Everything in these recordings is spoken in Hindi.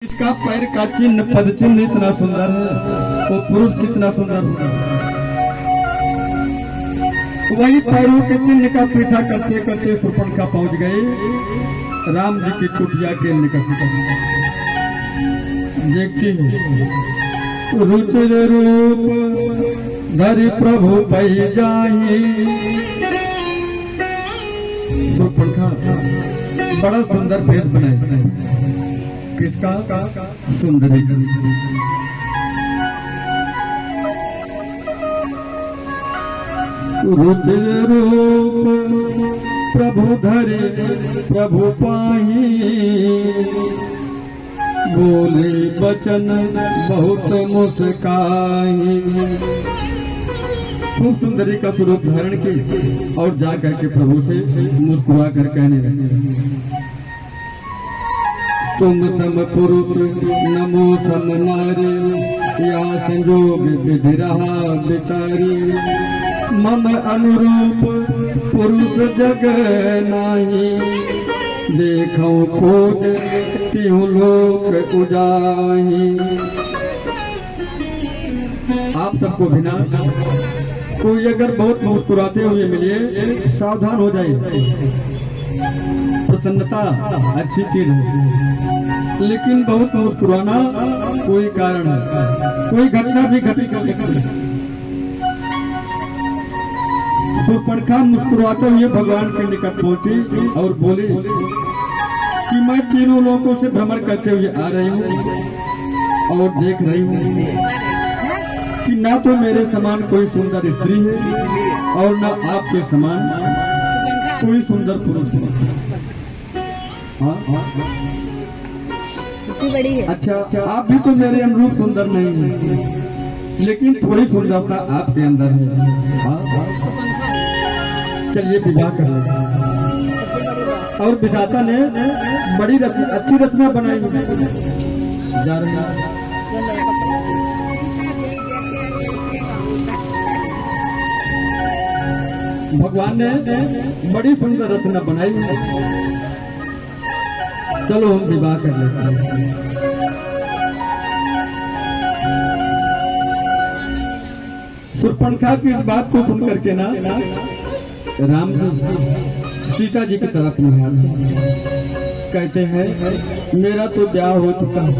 इसका पैर का चिन्ह पद चिन्ह इतना सुंदर है, वो पुरुष कितना सुंदर होगा। वही पैरों के चिन्ह का पीछा करते करते शूर्पणखा पहुंच गए राम जी की कुटिया के निकट। देखती रुचिर रूप धरि प्रभु पै जाहि। शूर्पणखा बड़ा सुंदर भेष बनाए। किसका? सुंदरी। रुचिर रूप प्रभु धरे प्रभु पाही। बोले बचन बहुत मुस्काई। खूब सुंदरी का स्वरूप धारण की और जाकर के प्रभु से मुस्कुरा कर कहने लगे, तुम सम पुरुष नमो सम नारी। या संजोग विधि रहा बिचारी। मम अनुरूप पुरुष जग नाही। देखो खोज तिहु लोक उजाही। आप सबको बिना कोई अगर बहुत मुस्कुराते हुए मिले सावधान हो जाइए। प्रसन्नता अच्छी चीज है, लेकिन बहुत मुस्कुराना कोई कारण है, कोई घटना भी घटी कर सकती है। शूर्पणखा मुस्कुराते हुए भगवान के निकट पहुंची और बोली कि मैं तीनों लोगों से भ्रमण करते हुए आ रही हूँ और देख रही हूँ कि ना तो मेरे समान कोई सुंदर स्त्री है और ना आपके समान कोई सुंदर पुरुष है। हाँ? बड़ी है। अच्छा, आप भी तो मेरे अनुरूप सुंदर नहीं है, लेकिन थोड़ी सुंदरता आपके अंदर है। हाँ? चलिए विवाह कर लेते। और विधाता ने बड़ी अच्छी रचना बनाई जा रही है। भगवान ने बड़ी सुंदर रचना बनाई है। चलो हम विवाह कर लेते हैं। शूर्पणखा की इस बात को सुन करके ना राम जी सीता जी की तरफ निहारते कहते हैं, मेरा तो ब्याह हो चुका है।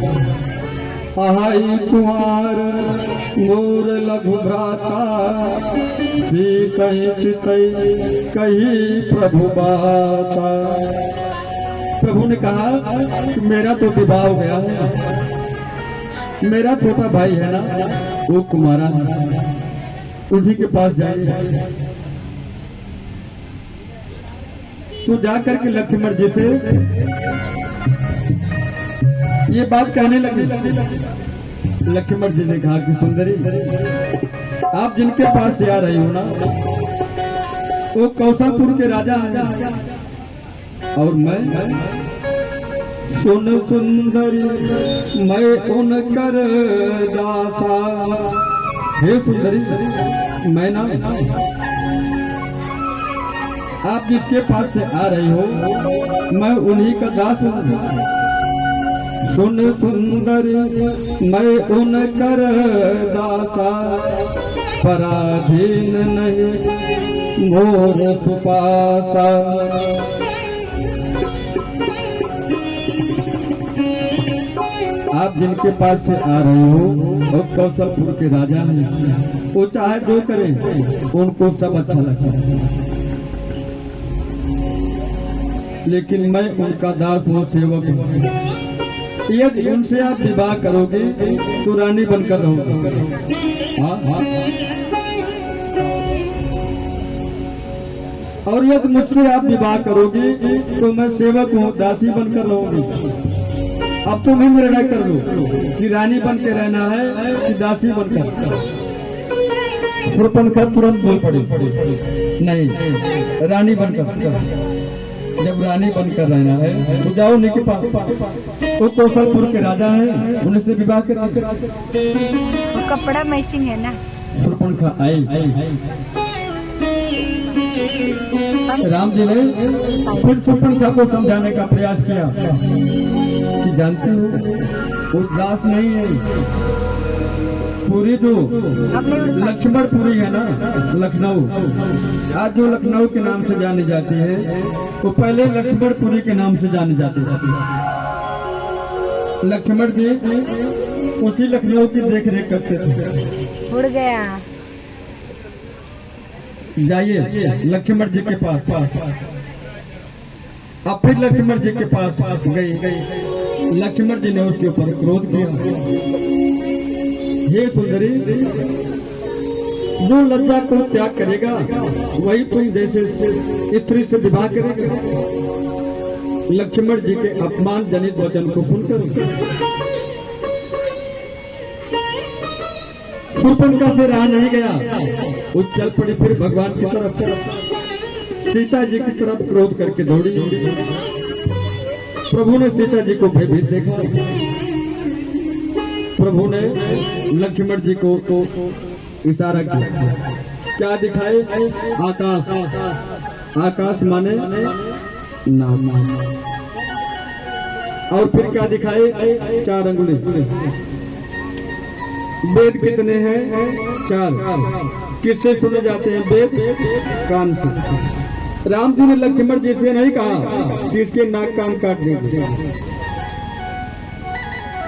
आहाई कुंवर मोर लघु भ्राता। सीतई चितई कही प्रभु बाता। प्रभु ने कहा कि मेरा तो विवाह हो गया है। मेरा छोटा भाई है ना, वो कुमारा है, उसी के पास जाइए। तो जाकर के लक्ष्मण जी से ये बात कहने लगे। लक्ष्मण जी ने कहा कि सुंदरी, आप जिनके पास से आ रही हो ना, वो कौशलपुर के राजा हैं और मैं सुन सुंदरी मैं उनकर दासा। हे सुंदरी, मैं ना आप जिसके पास से आ रही हो मैं उन्हीं का दास हूँ। सुन सुंदरी मैं उनकर दासा। पराधीन नहीं मोर सुपासा। आप जिनके पास से आ रहे हो वो कौशलपुर के राजा हैं। वो चाहे जो करे उनको सब अच्छा लगता है, लेकिन मैं उनका दास हूँ, सेवक हूँ। यदि उनसे आप विवाह करोगे तो रानी बनकर रहोगे। हाँ हाँ। और यदि मुझसे आप विवाह करोगे तो मैं सेवक हूँ, दासी बनकर रहूंगी। अब तुम ही निर्णय कर लो कि रानी बन के रहना है कि दासी बनकर। शूर्पणखा तुरंत बोल पड़ी, नहीं रानी बनकर। जब रानी बनकर रहना है तो जाओ उन्हीं के पास। वो कौशलपुर के राजा हैं, उन्हीं से विवाह करा। कपड़ा मैचिंग है ना। शूर्पणखा आई। राम जी ने फिर शूर्पणखा को समझाने का प्रयास किया कि जानते हो वो दास नहीं है, पूरी जो लक्ष्मणपुरी है ना, लखनऊ, आज जो लखनऊ के नाम से जानी जाती है वो पहले लक्ष्मणपुरी के नाम से जानी जाती है। लक्ष्मण जी उसी लखनऊ की देख रेख करते थे। उड़ गया। जाइए लक्ष्मण जी के पास, अब फिर लक्ष्मण जी के पास गई। लक्ष्मण जी ने उसके ऊपर क्रोध किया, हे सुंदरी, जो लज्जा को त्याग करेगा वही तुम जैसे स्त्री से विवाह करेगा। लक्ष्मण जी के अपमान जनित वचन को सुनकर शूर्पणखा से रहा नहीं गया, वो चल पड़ी फिर भगवान की तरफ, सीता जी की तरफ क्रोध करके दौड़ी। प्रभु ने सीता जी को भयभीत देखा। प्रभु ने लक्ष्मण जी को इशारा किया, क्या दिखाए? आकाश। आकाश माने नाम, और फिर क्या दिखाए? 4 अंगुली। वेद कितने हैं? 4। किससे सुने जाते हैं वेद? कान से। राम जी ने लक्ष्मण जी से नहीं कहा कि इसके नाक कान काट दीजिए।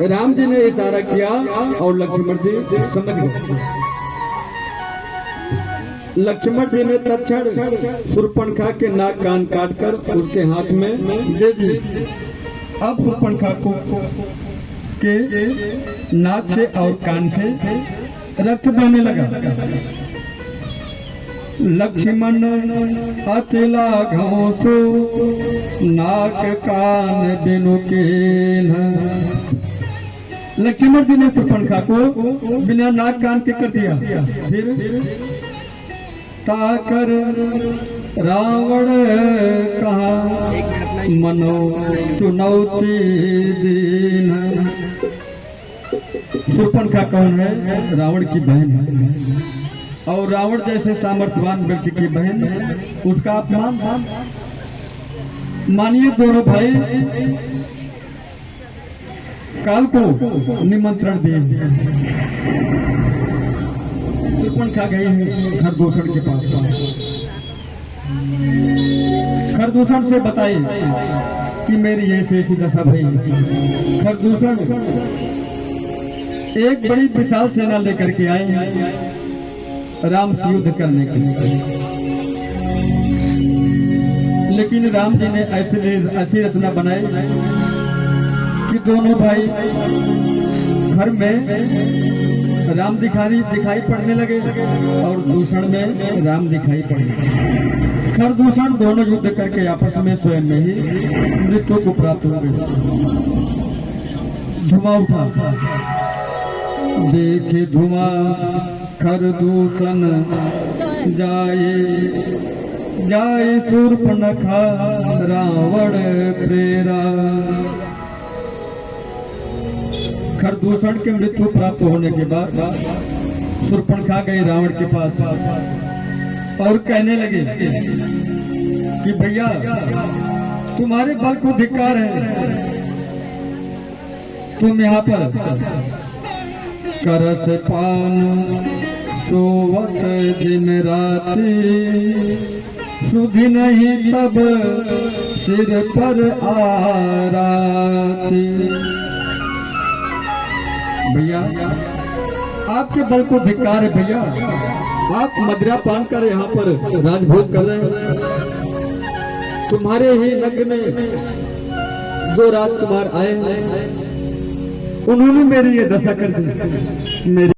राम जी ने इशारा किया और लक्ष्मण जी समझ गए। लक्ष्मण जी ने तत्क्षण शूर्पणखा के नाक कान काटकर उसके हाथ में दे दिए। अब शूर्पणखा को के नाक से और कान से रक्त बहने लगा। लक्ष्मण अतिला घोसो नाक कान बिनु के। लक्ष्मण जी ने शूर्पणखा को बिना नाक कान के कर दिया। फिर ताकर रावण कहा मनो चुनौती दीन। शूर्पणखा कौन है? रावण की बहन है, और रावण जैसे सामर्थ्यवान व्यक्ति की बहन है, उसका अपमान। मानिए दोनों भाई काल को निमंत्रण दिए। शूर्पणखा गई है खरदूषण के पास। खरदूषण से बताई कि मेरी ऐसी दशा भई। खरदूषण एक बड़ी विशाल सेना लेकर के आए हैं राम से युद्ध करने के लिए, लेकिन राम जी ने ऐसी रचना बनाई कि दोनों भाई घर में राम दिखाई पड़ने लगे और दूषण में राम दिखाई पड़ने लगे। खरदूषण दोनों युद्ध करके आपस में स्वयं में ही मृत्यु को प्राप्त हो गए। धुआं उठा, देखे धुआं खरदूषण जाए शूर्पणखा रावण प्रेरा। खरदूषण की मृत्यु प्राप्त होने के बाद शूर्पणखा गई रावण के पास और कहने लगे कि भैया तुम्हारे बल को धिक्कार है, तुम यहाँ पर करस पान सोवत दिन राति, सुधि नहीं तब सिर पर आराती। भैया आपके बल को धिक्कार है भैया, आप मदिरा पान कर यहाँ पर राजभोग कर रहे हैं। तुम्हारे ही नगर में जो राजकुमार आए हैं उन्होंने मेरी ये दशा कर दी। मेरी